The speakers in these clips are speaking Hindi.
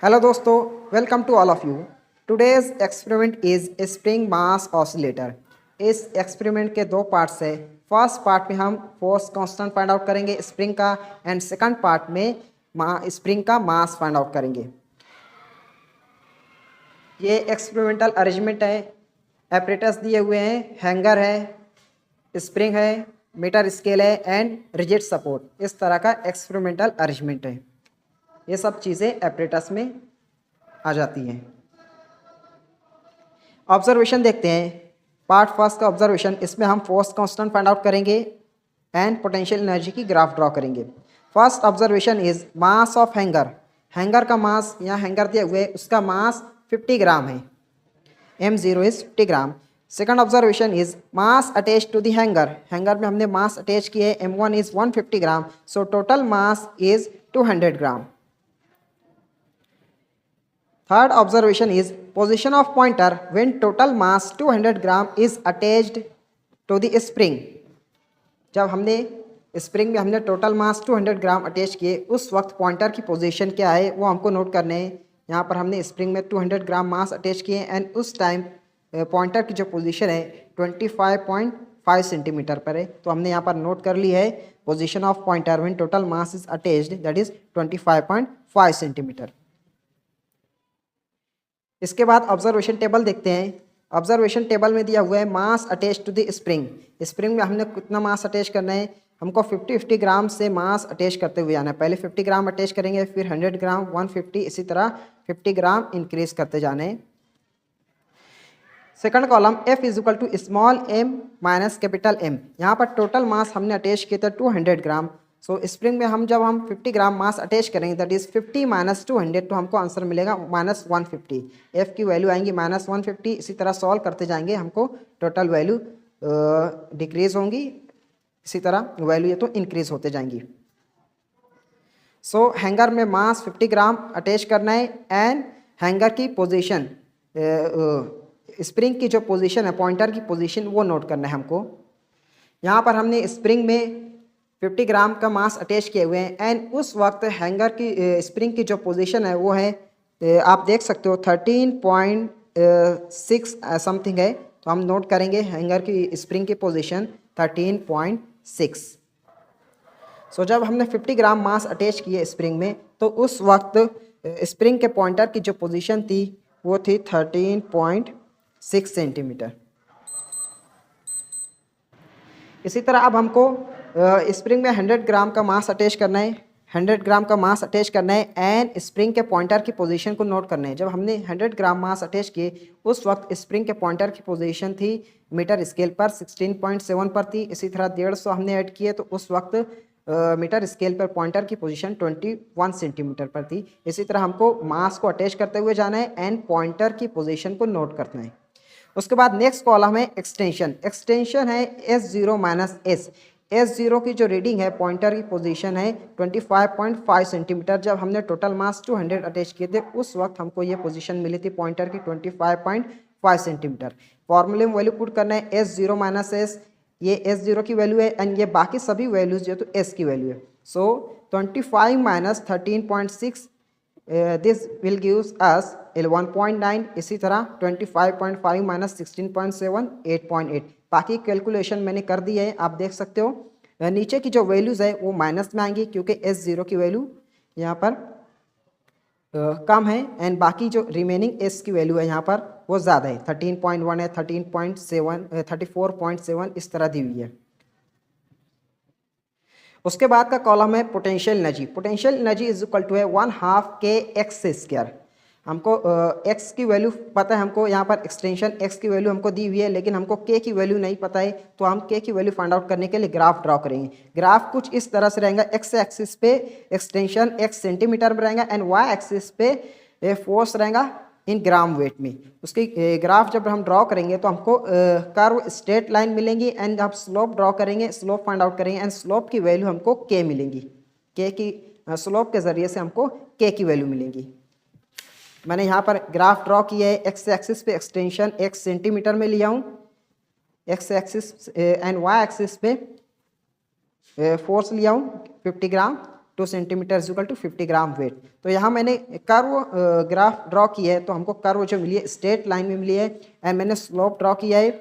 हेलो दोस्तों, welcome to all of you. Today's experiment is spring mass oscillator. इस एक्सपेरिमेंट के दो पार्ट्स है। फर्स्ट पार्ट में हम फोर्स कांस्टेंट फाइंड आउट करेंगे स्प्रिंग का, एंड सेकंड पार्ट में स्प्रिंग का मास फाइंड आउट करेंगे। ये एक्सपेरिमेंटल अरेंजमेंट है। एपरेटस दिए हुए हैं, हैंगर है, स्प्रिंग है, मीटर स्केल है एंड रिजिड सपोर्ट। इस तरह का एक्सपेरिमेंटल अरेंजमेंट है। ये सब चीज़ें एपरेटस में आ जाती हैं। ऑब्जर्वेशन देखते हैं। पार्ट फर्स्ट का ऑब्जर्वेशन, इसमें हम फोर्स कांस्टेंट फाइंड आउट करेंगे एंड पोटेंशियल एनर्जी की ग्राफ ड्रॉ करेंगे। First observation is mass of hanger. Hanger का मास, यहाँ हैंगर दिए हुए, उसका मास 50 ग्राम है। m0 is 50 gram. Second observation is mass attach to the hanger. Hanger में हमने मास अटैच किए, m1 is 150 gram, so total mass is 200 gram. Third observation is position of pointer when total mass 200 gram is attached to the spring। जब हमने स्प्रिंग में हमने टोटल मास 200 ग्राम अटैच किए, उस वक्त पॉइंटर की पोजीशन क्या है वो हमको नोट करने हैं। यहाँ पर हमने स्प्रिंग में 200 ग्राम मास अटैच किए एंड उस टाइम पॉइंटर की जो पोजीशन है 25.5 सेंटीमीटर पर है। तो हमने यहाँ पर नोट कर ली है position of pointer when total mass is attached, that is 25.5 centimetre. इसके बाद ऑब्जर्वेशन टेबल देखते हैं। ऑब्जर्वेशन टेबल में दिया हुआ है mass attach to the spring. Spring में हमने कितना मास अटैच करना है, हमको 50 ग्राम से मास अटैच करते हुए आना है। पहले 50 ग्राम अटैच करेंगे, फिर 100 ग्राम, 150, इसी तरह 50 ग्राम इंक्रीज करते जाने हैं। Second column F is equal to small m minus capital M। यहाँ पर टोटल मास हमने अटैच किए थे 200 ग्राम। सो स्प्रिंग में हम जब हम 50 ग्राम मास अटैच करेंगे, दैट इज 50 माइनस 200, तो हमको आंसर मिलेगा -150। F की वैल्यू आएंगी -150। इसी तरह सॉल्व करते जाएंगे, हमको टोटल वैल्यू डिक्रीज होंगी, इसी तरह वैल्यू ये तो इंक्रीज होते जाएंगी। सो हैंगर में मास 50 ग्राम अटैच करना है एंड हैंगर की पोजीशन, स्प्रिंग की जो पोजीशन है, पॉइंटर की पोजीशन, वो नोट करना है हमको। यहाँ पर हमने स्प्रिंग में 50 ग्राम का मास अटैच किए हुए हैं एंड उस वक्त हैंगर की स्प्रिंग की जो पोजीशन है वो है, आप देख सकते हो 13.6 समथिंग है। तो हम नोट करेंगे हैंगर की स्प्रिंग की पोजीशन 13.6। सो जब हमने 50 ग्राम मास अटैच किए स्प्रिंग में, तो उस वक्त स्प्रिंग के पॉइंटर की जो पोजीशन थी वो थी 13.6 सेंटीमीटर। इसी तरह अब हमको स्प्रिंग में 100 ग्राम का मास अटैच करना है। 100 ग्राम का मास अटैच करना है एंड स्प्रिंग के पॉइंटर की पोजीशन को नोट करना है। जब हमने 100 ग्राम मास अटैच किए, उस वक्त स्प्रिंग के पॉइंटर की पोजीशन थी मीटर स्केल पर 16.7 पर थी। इसी तरह 150 हमने ऐड किए, तो उस वक्त मीटर स्केल पर पॉइंटर की पोजीशन 21 सेंटीमीटर पर थी। इसी तरह हमको मास को अटैच करते हुए जाना है एंड पॉइंटर की पोजीशन को नोट करना है। उसके बाद नेक्स्ट कॉलम है एक्सटेंशन। एक्सटेंशन है S0 माइनस S। S0 की जो रीडिंग है, पॉइंटर की पोजीशन है 25.5 सेंटीमीटर। जब हमने टोटल मास 200 अटैच किए थे, उस वक्त हमको ये पोजीशन मिली थी पॉइंटर की 25.5 सेंटीमीटर। फॉर्मूले में वैल्यू पुट करना है S0 माइनस S। ये S0 की वैल्यू है एंड ये बाकी सभी वैल्यूज जो तो S की वैल्यू है। सो 25 minus 13.6, this will gives us 11.9। इसी तरह 25.5 माइनस 16.7, 8.8। बाकी कैलकुलेशन मैंने कर दी है, आप देख सकते हो। नीचे की जो वैल्यूज़ है वो माइनस में आएंगी, क्योंकि S0 की वैल्यू यहाँ पर कम है एंड बाकी जो रिमेनिंग S की वैल्यू है यहाँ पर वो ज़्यादा है। 13.1 है, 13.7, 34.7, इस तरह दी हुई है। उसके बाद का कॉलम है potential energy. Potential energy is equal to है 1/2 kx²। हमको x की वैल्यू पता है, हमको यहाँ पर एक्सटेंशन x की वैल्यू हमको दी हुई है, लेकिन हमको k की वैल्यू नहीं पता है। तो हम k की वैल्यू फाइंड आउट करने के लिए ग्राफ ड्रॉ करेंगे। ग्राफ कुछ इस तरह से रहेगा। x एक्सिस पे एक्सटेंशन x सेंटीमीटर में रहेगा एंड y एक्सिस पे फोर्स रहेगा इन ग्राम वेट में। उसकी ग्राफ जब हम ड्रॉ करेंगे तो हमको कर्व स्ट्रेट लाइन मिलेंगी एंड आप स्लोप ड्रॉ करेंगे, स्लोप फाइंड आउट करेंगे एंड स्लोप की वैल्यू हमको k मिलेंगी। k की स्लोप के ज़रिए से हमको k की वैल्यू मिलेंगी। मैंने यहाँ पर ग्राफ ड्रॉ किया है। x एक्सिस पे एक्सटेंशन x सेंटीमीटर में लिया हूँ, x axis and y axis पे फोर्स लिया हूँ 50 gram 2 centimetre is equal to 50 gram weight. तो यहाँ मैंने कर्व ग्राफ ड्रॉ किया है, तो हमको कर्व जो मिली है स्ट्रेट लाइन में मिली है, एंड मैंने स्लोप ड्रॉ किया है।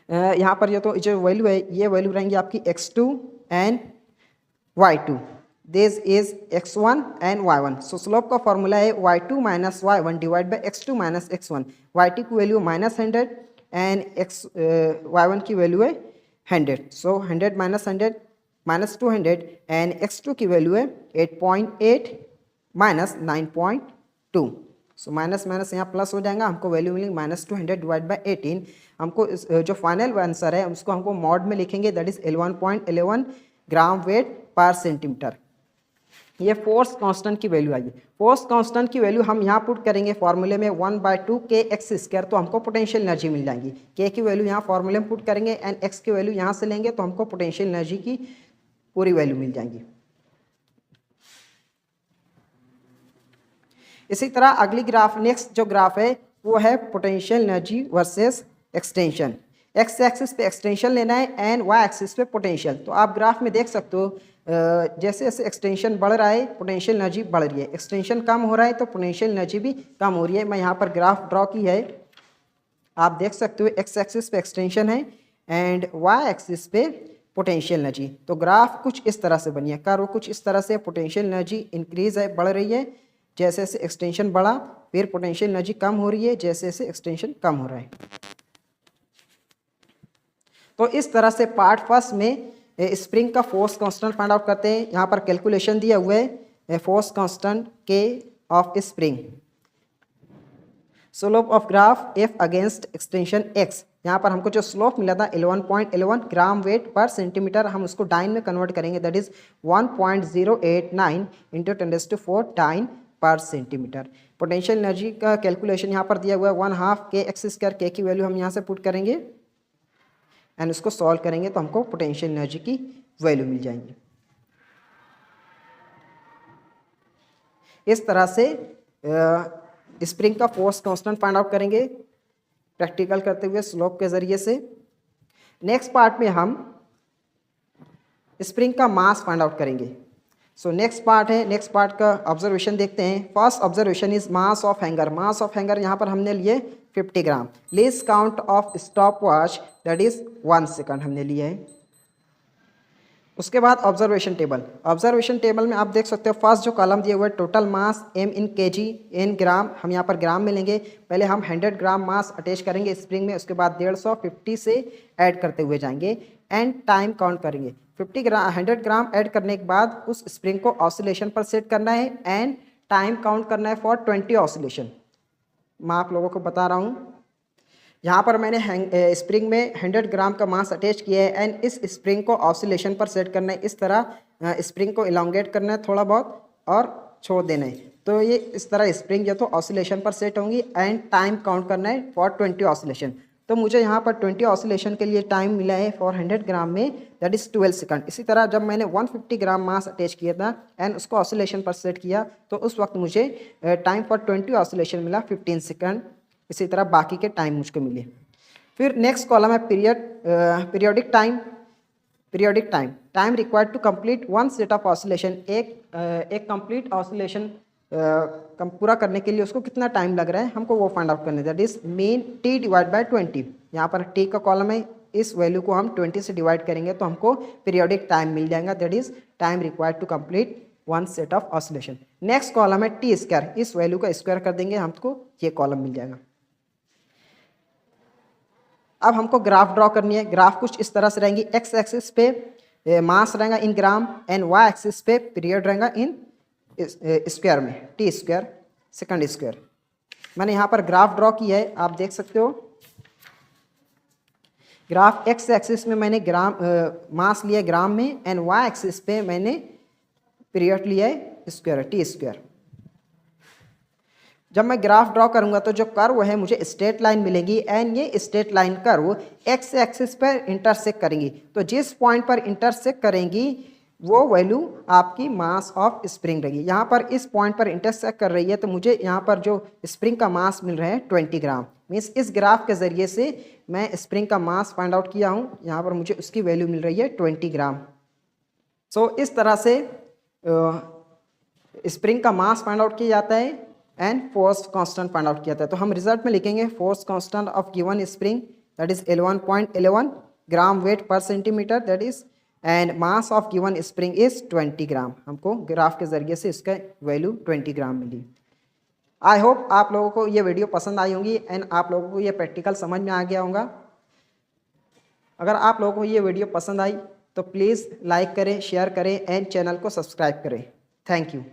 यहाँ पर ये तो जो वैल्यू है ये वैल्यू रहेंगी आपकी x2 and y2, this is x1 and y1। So slope का फॉर्मूला है y2 minus y1 divide by x2 minus x1। y2 की वैल्यू -100 एंड y1 की वैल्यू है 100। सो 100 माइनस 100 माइनस 200 एंड x2 की वैल्यू है 8.8 माइनस 9.2। सो माइनस माइनस यहाँ प्लस हो जाएगा, हमको वैल्यू मिलेंगे -200 डिवाइड बाई 18। हमको जो फाइनल आंसर है उसको हमको मॉड में लिखेंगे, that is 11.11 gram weight per centimetre. ये फोर्स कांस्टेंट की वैल्यू आएगी। फोर्स कांस्टेंट की वैल्यू हम यहाँ पुट करेंगे फॉर्मूले में 1/2 kx², तो हमको पोटेंशियल एनर्जी मिल जाएगी। k की वैल्यू यहाँ फॉर्मूले में पुट करेंगे एंड x की वैल्यू यहाँ से लेंगे, तो हमको पोटेंशियल एनर्जी की पूरी वैल्यू मिल जाएगी। इसी तरह अगली ग्राफ, नेक्स्ट जो ग्राफ है वो है potential energy versus extension. X axis पे एक्सटेंशन लेना है एंड वाई एक्सिस पे पोटेंशियल। तो आप ग्राफ में देख सकते हो जैसे जैसे एक्सटेंशन बढ़ रहा है पोटेंशियल एनर्जी बढ़ रही है, एक्सटेंशन कम हो रहा है तो पोटेंशियल एनर्जी भी कम हो रही है। मैं यहाँ पर ग्राफ ड्रॉ की है, आप देख सकते हो एक्स एक्सिस पे एक्सटेंशन है एंड वाई एक्सिस पे पोटेंशियल एनर्जी। तो ग्राफ कुछ इस तरह से बनी है, कर्व कुछ इस तरह से, पोटेंशियल एनर्जी इंक्रीज है, बढ़ रही है जैसे जैसे एक्सटेंशन बढ़ा, फिर पोटेंशियल एनर्जी कम हो रही है जैसे जैसे एक्सटेंशन कम हो रहा है। तो इस तरह से पार्ट फर्स्ट में स्प्रिंग का फोर्स कांस्टेंट फाइंड आउट करते हैं। यहाँ पर कैलकुलेशन दिया हुआ है फोर्स कांस्टेंट के of spring, slope of graph F against extension x. यहाँ पर हमको जो स्लोप मिला था 11.11 ग्राम वेट पर सेंटीमीटर, हम उसको डाइन में कन्वर्ट करेंगे, दैट इज 1.089 इंटू 10⁴ डाइन पर सेंटीमीटर। पोटेंशियल एनर्जी का कैलकुलेशन यहाँ पर दिया हुआ है 1/2 kx², k की वैल्यू हम यहाँ से पुट करेंगे एंड उसको सॉल्व करेंगे तो हमको पोटेंशियल एनर्जी की वैल्यू मिल जाएंगी। इस तरह से स्प्रिंग का फोर्स कांस्टेंट फाइंड आउट करेंगे प्रैक्टिकल करते हुए स्लोप के जरिए से। नेक्स्ट पार्ट में हम स्प्रिंग का मास फाइंड आउट करेंगे। सो नेक्स्ट पार्ट है, नेक्स्ट पार्ट का ऑब्जर्वेशन देखते हैं। First observation is mass of hanger. Mass of hanger यहाँ पर हमने लिए 50 gram. Least count of stop watch that is 1 second हमने लिया है। उसके बाद ऑब्जर्वेशन टेबल। ऑब्जर्वेशन टेबल में आप देख सकते हो फर्स्ट जो कॉलम दिया हुआ है टोटल मास m इन kg इन ग्राम, हम यहाँ पर ग्राम में लेंगे। पहले हम 100 ग्राम मास अटैच करेंगे स्प्रिंग में, उसके बाद 150 से ऐड करते हुए जाएंगे एंड टाइम काउंट करेंगे। 100 ग्राम ऐड करने के बाद उस स्प्रिंग को ऑसिलेशन पर सेट करना है एंड टाइम काउंट करना है फॉर 20 ऑसिलेशन। मैं आप लोगों को बता रहा हूँ, यहाँ पर मैंने स्प्रिंग में 100 ग्राम का मास अटैच किया है एंड इस स्प्रिंग को ऑसिलेशन पर सेट करना है। इस तरह स्प्रिंग को इलोंगेट करना है थोड़ा बहुत और छोड़ देना है, तो ये इस तरह स्प्रिंग जो तो ऑसिलेशन पर सेट होंगी एंड टाइम काउंट करना है फॉर 20 ऑसिलेशन। तो मुझे यहाँ पर 20 ऑसिलेशन के लिए टाइम मिला है फॉर 100 ग्राम में, दैट इज़ 12 सेकंड। इसी तरह जब मैंने 150 ग्राम मास अटैच किया था एंड उसको ऑसिलेशन पर सेट किया तो उस वक्त मुझे टाइम फॉर 20 ऑसिलेशन मिला 15 सेकंड। इसी तरह बाकी के टाइम मुझको मिले। फिर नेक्स्ट कॉलम है periodic time. Periodic time, time required to complete one set of oscillation. एक कंप्लीट ऑसिलेशन पूरा करने के लिए उसको कितना टाइम लग रहा है हमको वो फाइंड आउट करना है, that is mean t divide by 20। यहाँ पर t का कॉलम है, इस वैल्यू को हम 20 से डिवाइड करेंगे तो हमको पीरियोडिक टाइम मिल जाएगा, that is time required to complete one set of oscillation. Next column है टी स्क्वायर, इस वैल्यू का स्क्वायर कर देंगे हमको ये कॉलम मिल जाएगा। अब हमको ग्राफ ड्रॉ करनी है। ग्राफ कुछ इस तरह से रहेंगी, एक्स एक्सिस पे मास रहेगा इन ग्राम एंड वाई एक्सिस पे पीरियड रहेगा इन स्क्वायर में, टी स्क्वायर सेकंड स्क्वायर। मैंने यहाँ पर ग्राफ ड्रॉ किया है, आप देख सकते हो। ग्राफ एक्स एक्सिस में मैंने ग्राम मास लिया ग्राम में एंड वाई एक्सिस पे मैंने पीरियड लिया है स्क्वायर, टी स्क्वायर। जब मैं ग्राफ ड्रॉ करूंगा तो जो कर्व है मुझे स्ट्रेट लाइन मिलेगी एंड ये straight line curve x axis पर इंटरसेक्ट करेंगी। तो जिस पॉइंट पर इंटरसेक्ट करेंगी वो वैल्यू आपकी मास ऑफ स्प्रिंग रहेगी। यहाँ पर इस पॉइंट पर इंटरसेक्ट कर रही है तो मुझे यहाँ पर जो स्प्रिंग का मास मिल रहा है 20 ग्राम। मीन्स इस ग्राफ के ज़रिए से मैं स्प्रिंग का मास फाइंड आउट किया हूँ, यहाँ पर मुझे उसकी वैल्यू मिल रही है 20 ग्राम। सो इस तरह से स्प्रिंग का मास फाइंड आउट किया जाता है and force constant find out किया जाता है। तो हम रिजल्ट में लिखेंगे force constant of given spring that is 11.11 gram weight per centimeter that is, and mass of given spring is 20 gram. हमको ग्राफ के ज़रिए से इसका value 20 gram milli. I hope आप लोगों को ये वीडियो पसंद आई होंगी एंड आप लोगों को ये प्रैक्टिकल समझ में आ गया होगा। अगर आप लोगों को ये वीडियो पसंद आई तो प्लीज़ लाइक करें, शेयर करें एंड चैनल को सब्सक्राइब करें। Thank you.